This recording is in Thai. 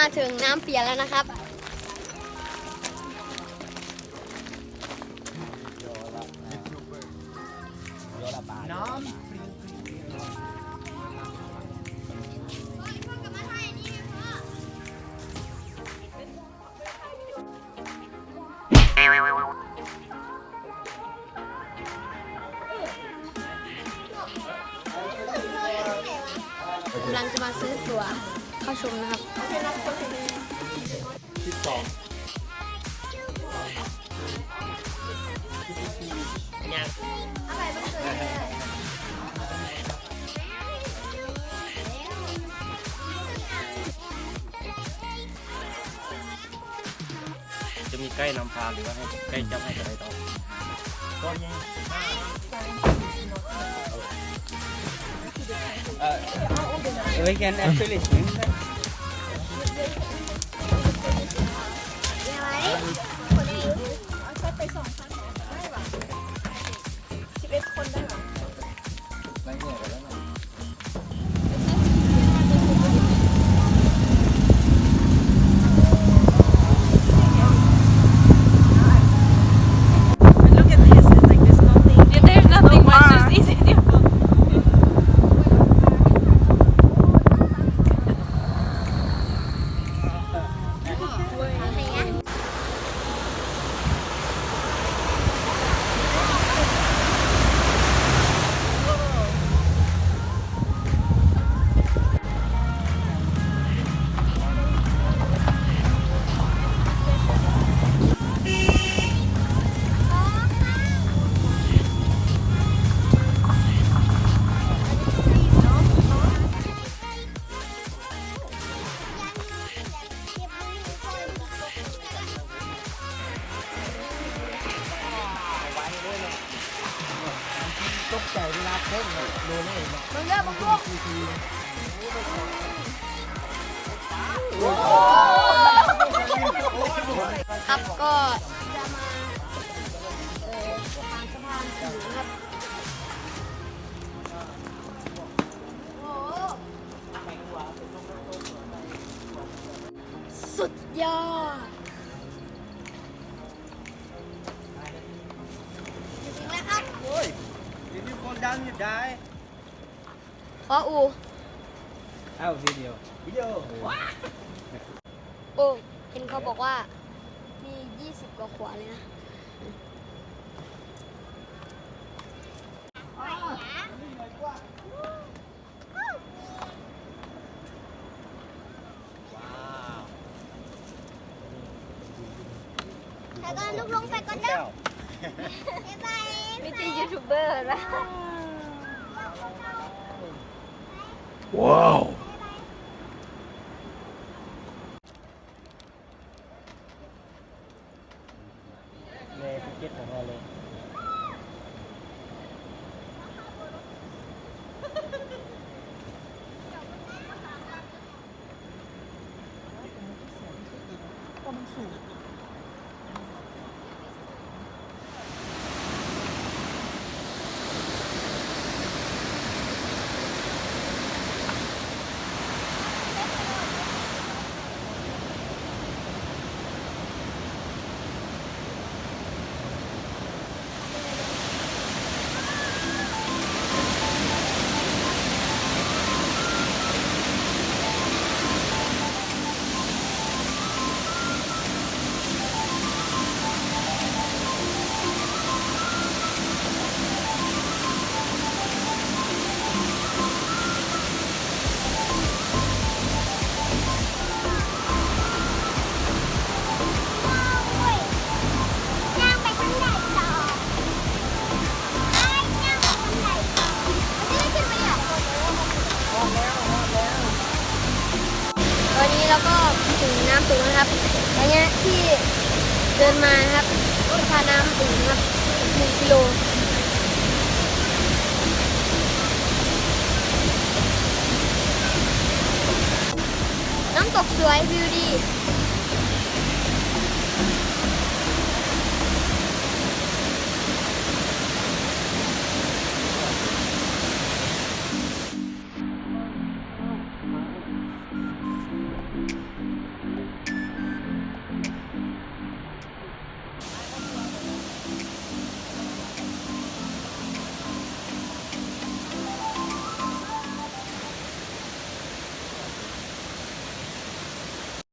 มาถึงน้ำเปลี่ยนแล้วนะครับน้ำกำลังจะมาซื้อตั๋วเข้าชมนะครับ12ยังจะมีใกล้นำพาหรือว่าให้ใกล้เจ้าให้อะไรต่อก็ยังwe can actually swim that ไป2 ครั้งได้หรอ11 คนได้หรอไม่เหนื่อยแล้วนะตกใจเวลาเพ่งเลยโดนเลยมึงเลิกมึงลูกครับก็จะมาทางสะพานสูงครับสุดยอดจริงๆแล้วครับ If you fall down you die ขออู อ้าววิดีโอโอ้เห็นเขาบอกว่ามี20 กว่าขวาเลยนะแต่ก่อนลูกลงไปก่อนเด้อบ๊ายบายไม่ใช่ยูทูบเบอร์นะว้าวเลยพิเกตของเราเลยตอนนี้เราก็ถึงน้ำสูงนะครับระยะที่เดินมานะครับพาน้ำสูงครับ1 กิโลน้ำตกสวยวิวดี